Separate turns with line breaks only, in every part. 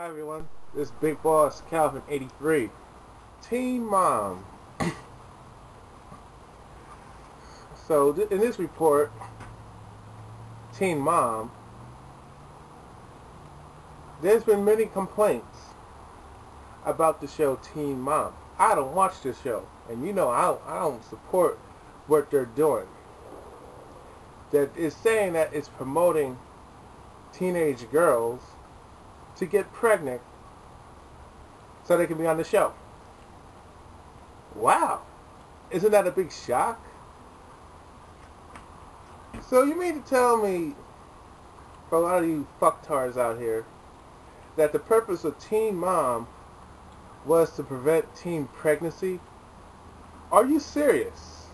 Hi everyone, this is Big Boss Calvin 83. Teen Mom. So in this report, Teen Mom, there's been many complaints about the show Teen Mom. I don't watch this show, and you know I don't support what they're doing. That is saying that it's promoting teenage girls to get pregnant so they can be on the show. Wow. Isn't that a big shock? So you mean to tell me, for a lot of you fucktards out here, that the purpose of Teen Mom was to prevent teen pregnancy? Are you serious?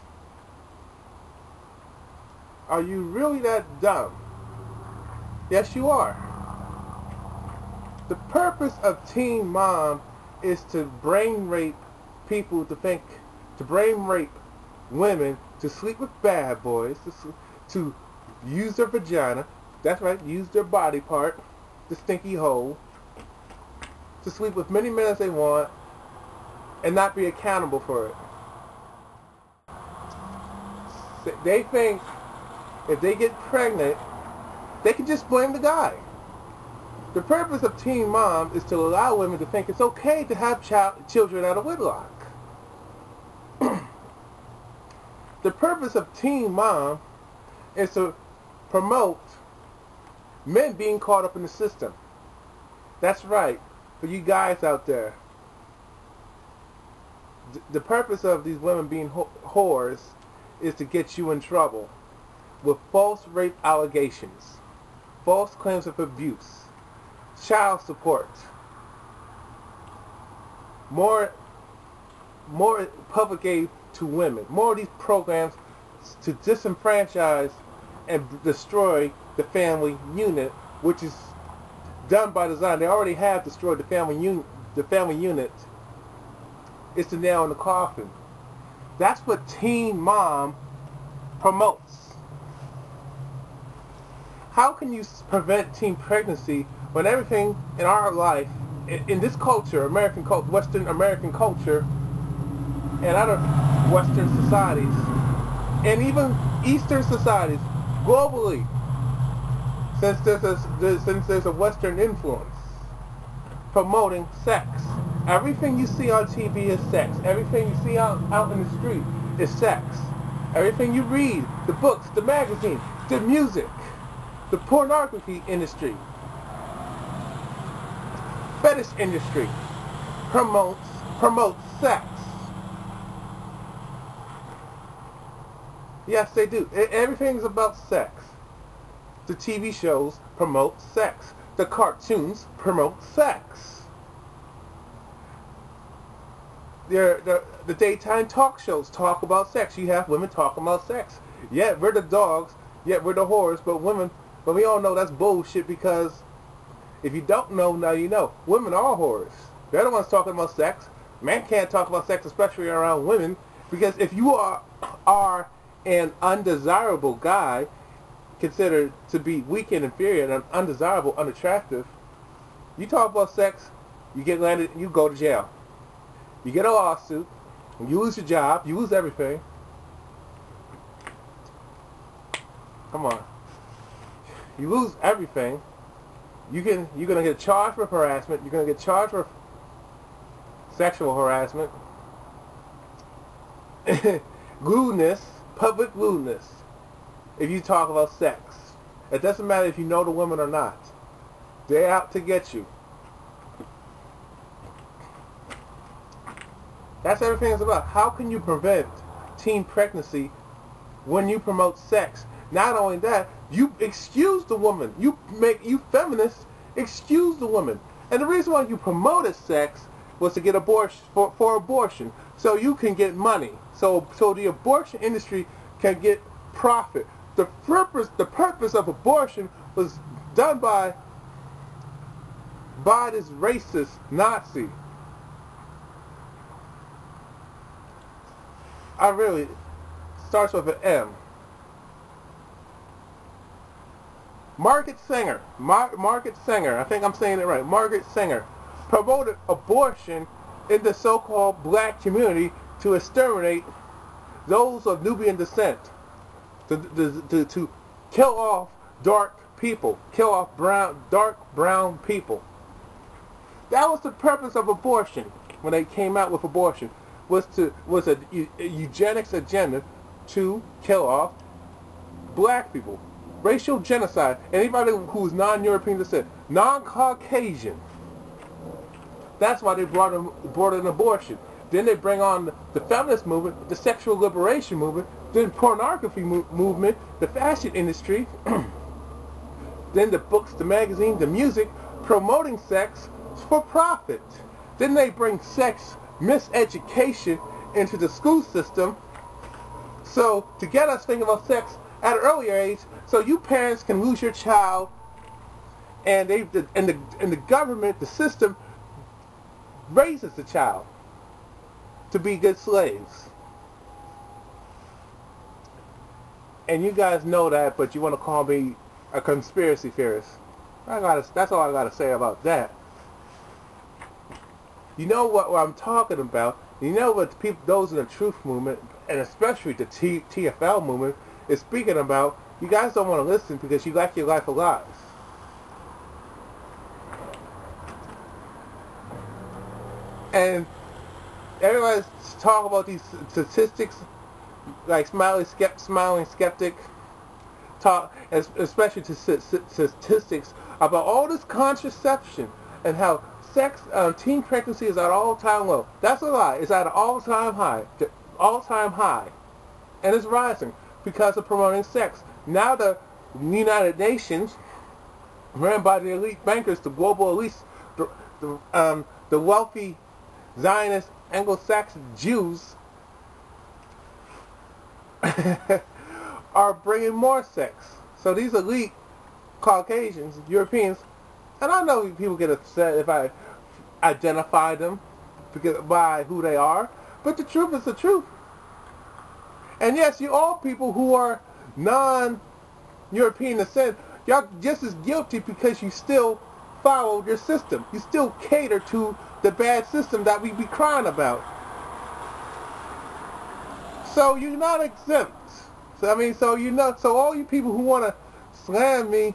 Are you really that dumb? Yes, you are. The purpose of Teen Mom is to brain rape people to brain rape women to sleep with bad boys, to use their vagina, that's right, use their body part, the stinky hole, to sleep with many men as they want, and not be accountable for it. They think if they get pregnant, they can just blame the guy. The purpose of Teen Mom is to allow women to think it's okay to have children out of wedlock. The purpose of Teen Mom is to promote men being caught up in the system. That's right, for you guys out there. The purpose of these women being whores is to get you in trouble with false rape allegations, false claims of abuse, child support, more public aid to women, more of these programs to disenfranchise and destroy the family unit, which is done by design. They already have destroyed the family unit. It's the nail in the coffin. That's what Teen Mom promotes. How can you prevent teen pregnancy when everything in our life, in this culture, American culture, Western American culture, and other Western societies, and even Eastern societies, globally, since there's a Western influence, promoting sex. Everything you see on TV is sex. Everything you see out in the street is sex. Everything you read, the books, the magazines, the music, the pornography industry, fetish industry promotes sex. Yes, they do. Everything's about sex. The TV shows promote sex. The cartoons promote sex. The daytime talk shows talk about sex. You have women talking about sex. Yet we're the dogs, yet we're the whores, but we all know that's bullshit, because if you don't know, now you know. Women are whores. They're the ones talking about sex. Men can't talk about sex, especially around women, because if you are an undesirable guy, considered to be weak and inferior and undesirable, unattractive, you talk about sex, you get landed, you go to jail. You get a lawsuit, you lose your job, you lose everything. Come on. You lose everything. You're gonna get charged for harassment. You're gonna get charged for sexual harassment, lewdness, public lewdness. If you talk about sex, it doesn't matter if you know the women or not. They're out to get you. That's everything it's about. How can you prevent teen pregnancy when you promote sex? Not only that, you excuse the woman. You feminists excuse the woman. And the reason why you promoted sex was to get abortion for abortion, so you can get money. So the abortion industry can get profit. The purpose of abortion was done by this racist Nazi. Starts with an M. Margaret Sanger, I think I'm saying it right, Margaret Sanger, promoted abortion in the so-called black community to exterminate those of Nubian descent, to kill off dark people, kill off dark brown people. That was the purpose of abortion when they came out with abortion, was a eugenics agenda to kill off black people. Racial genocide. Anybody who is non-European descent, non-Caucasian. That's why they brought in abortion. Then they bring on the feminist movement, the sexual liberation movement, then pornography movement, the fashion industry, then the books, the magazine, the music, promoting sex for profit. Then they bring sex miseducation into the school system, so to get us thinking about sex at an earlier age, so you parents can lose your child, and the government, the system, raises the child to be good slaves. And you guys know that, but you want to call me a conspiracy theorist. That's all I gotta say about that. You know what I'm talking about. You know what those in the truth movement, and especially the TFL movement, is speaking about. You guys don't want to listen because you like your life of lies. And everybody's talking about these statistics, like smiling skeptic talk, especially statistics about all this contraception and how teen pregnancy is at an all-time low. That's a lie. It's at an all-time high, and it's rising because of promoting sex. Now the United Nations, ran by the elite bankers, the global elites, the wealthy Zionist Anglo-Saxon Jews, are bringing more sex. So these elite Caucasians, Europeans, and I know people get upset if I identify them by who they are, but the truth is the truth. And yes, you all people who are non-European descent, y'all just as guilty because you still follow your system. You still cater to the bad system that we be crying about. So you're not exempt. So all you people who want to slam me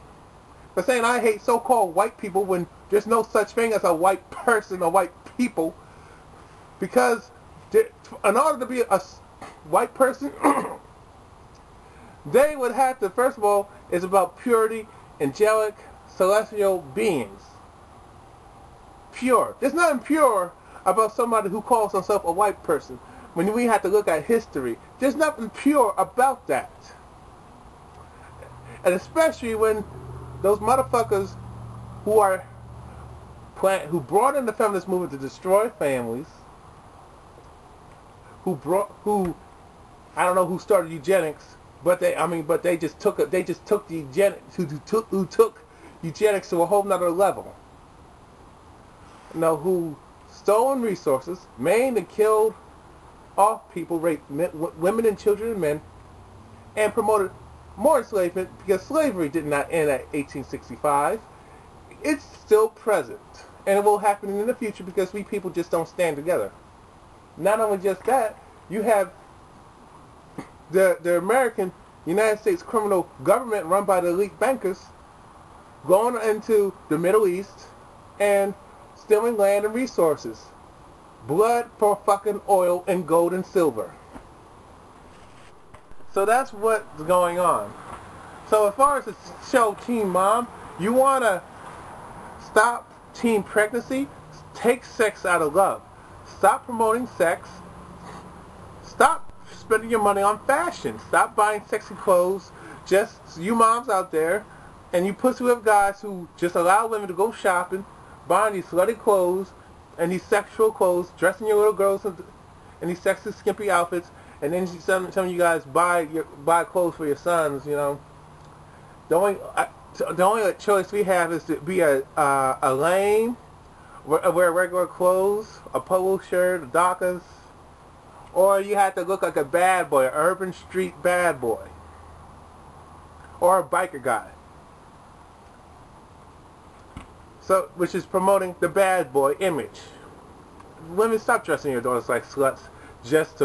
for saying I hate so-called white people when there's no such thing as a white person or white people, because in order to be a white person, they would have to, first of all, it's about purity, angelic, celestial beings. Pure. There's nothing pure about somebody who calls himself a white person. When we have to look at history, there's nothing pure about that. And especially when those motherfuckers who brought in the feminist movement to destroy families, who I don't know who started eugenics, but they just took the eugenics, who took eugenics to a whole nother level. You know, who stolen resources, maimed and killed off people, raped women and children and men, and promoted more enslavement, because slavery did not end at 1865. It's still present, and it will happen in the future because we people just don't stand together. Not only just that, you have the American United States criminal government run by the elite bankers going into the Middle East and stealing land and resources. Blood for fucking oil and gold and silver. So that's what's going on. So as far as the show Teen Mom, you want to stop teen pregnancy, take sex out of love. Stop promoting sex. Stop spending your money on fashion. Stop buying sexy clothes. Just you moms out there, and you pussy whip guys who just allow women to go shopping, buying these slutty clothes and these sexual clothes, dressing your little girls in these sexy, skimpy outfits, and then some of you guys buy clothes for your sons. You know, the only choice we have is to be a lame, wear regular clothes, a polo shirt, a Dockers, or you have to look like a bad boy, an urban street bad boy, or a biker guy. So, which is promoting the bad boy image. Women, stop dressing your daughters like sluts just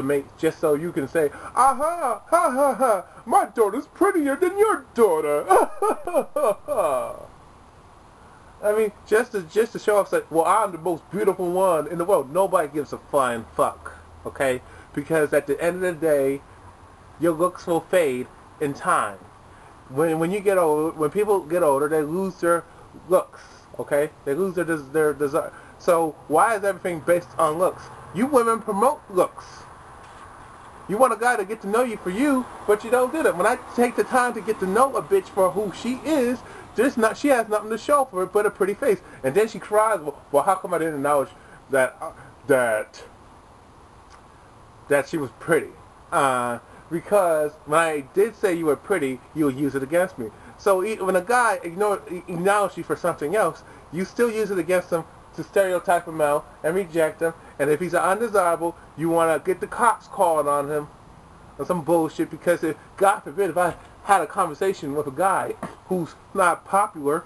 so you can say, aha, ha ha ha, my daughter's prettier than your daughter. I mean, just to show off, like, well, I'm the most beautiful one in the world. Nobody gives a flying fuck, okay? Because at the end of the day, your looks will fade in time. When you get old, when people get older, they lose their looks, okay? They lose their desire. So why is everything based on looks? You women promote looks. You want a guy to get to know you for you, but you don't do that. When I take the time to get to know a bitch for who she is, she has nothing to show for it but a pretty face. And then she cries, well, how come I didn't acknowledge that she was pretty? Because when I did say you were pretty, you would use it against me. So when a guy acknowledges you for something else, you still use it against him to stereotype him out and reject him. And if he's undesirable, you want to get the cops called on him or some bullshit, because if, God forbid, if I had a conversation with a guy who's not popular,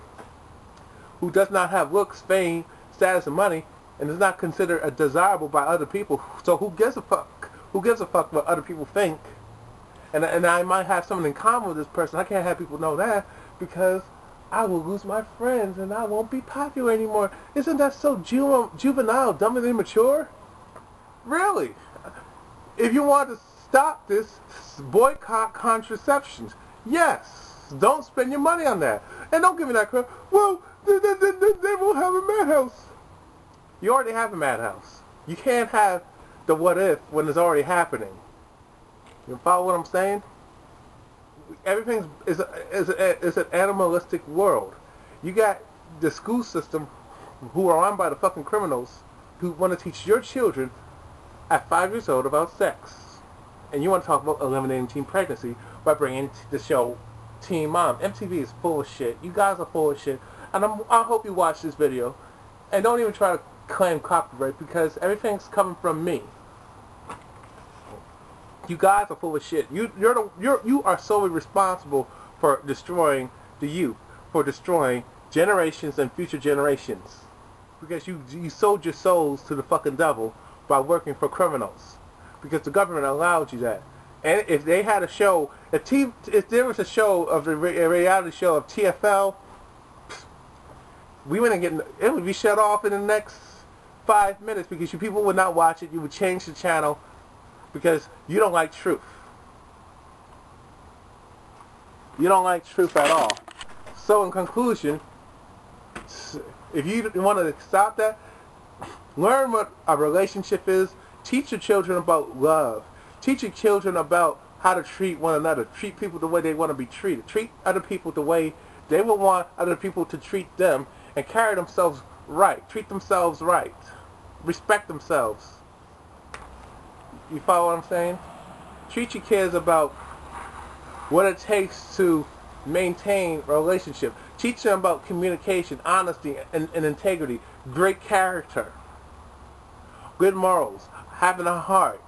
who does not have looks, fame, status, and money, and is not considered desirable by other people, so who gives a fuck? Who gives a fuck what other people think? And I might have something in common with this person. I can't have people know that, because I will lose my friends and I won't be popular anymore. Isn't that so juvenile, dumb and immature? Really? If you want to stop this, boycott contraceptions. Yes. Don't spend your money on that. And don't give me that crap. Well, they won't have a madhouse. You already have a madhouse. You can't have the what if when it's already happening. You follow what I'm saying? Everything is an animalistic world. You got the school system who are run by the fucking criminals who want to teach your children at 5 years old about sex. And you want to talk about eliminating teen pregnancy by bringing the show Teen Mom. MTV is full of shit. You guys are full of shit. And I hope you watch this video. And don't even try to claim copyright, because everything's coming from me. You guys are full of shit. You are solely responsible for destroying the youth, for destroying generations and future generations, because you sold your souls to the fucking devil by working for criminals, because the government allowed you that. And if they had a show, if there was a show of a reality show of TFL, we wouldn't get. It would be shut off in the next 5 minutes, because you people would not watch it. You would change the channel, because you don't like truth. You don't like truth at all. So in conclusion, if you want to stop that, learn what a relationship is. Teach your children about love. Teach your children about how to treat one another. Treat people the way they want to be treated. Treat other people the way they would want other people to treat them, and carry themselves right. Treat themselves right. Respect themselves. You follow what I'm saying? Treat your kids about what it takes to maintain a relationship. Teach them about communication, honesty, and integrity, great character, good morals, having a heart.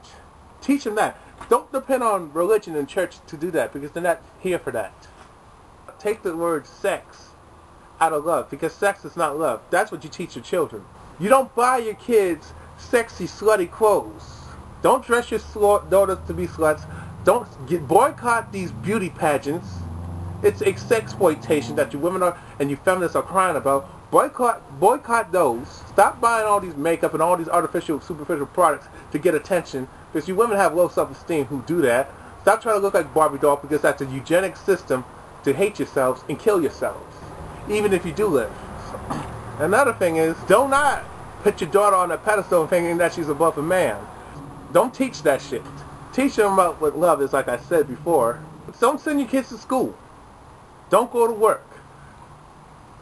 Teach them that. Don't depend on religion and church to do that, because they're not here for that. Take the word sex out of love, because sex is not love. That's what you teach your children. You don't buy your kids sexy, slutty clothes. Don't dress your daughters to be sluts. Don't boycott these beauty pageants. It's sexploitation that you women are and you feminists are crying about. Boycott those. Stop buying all these makeup and all these artificial, superficial products to get attention, because you women have low self-esteem who do that. Stop trying to look like Barbie doll, because that's a eugenic system to hate yourselves and kill yourselves, even if you do live. Another thing is, do not put your daughter on a pedestal thinking that she's above a man. Don't teach that shit. Teach them about what love is, like I said before. Don't send your kids to school. Don't go to work.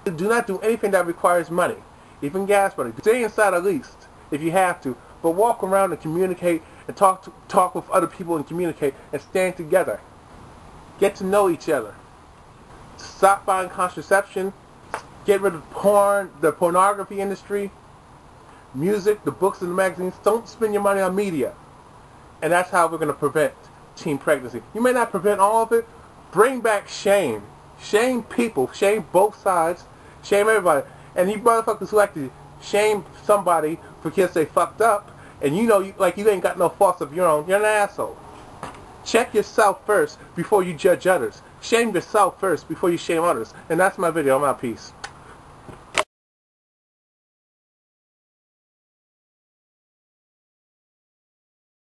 Do not do anything that requires money, even gas money. Stay inside at least, if you have to, but walk around and communicate and talk with other people and communicate and stand together. Get to know each other. Stop buying contraception. Get rid of porn, the pornography industry, music, the books and the magazines. Don't spend your money on media. And that's how we're going to prevent teen pregnancy. You may not prevent all of it. Bring back shame. Shame people. Shame both sides. Shame everybody. And you motherfuckers who like to shame somebody because they fucked up, and you know, like you ain't got no faults of your own, you're an asshole. Check yourself first before you judge others. Shame yourself first before you shame others. And that's my video. I'm out. Peace.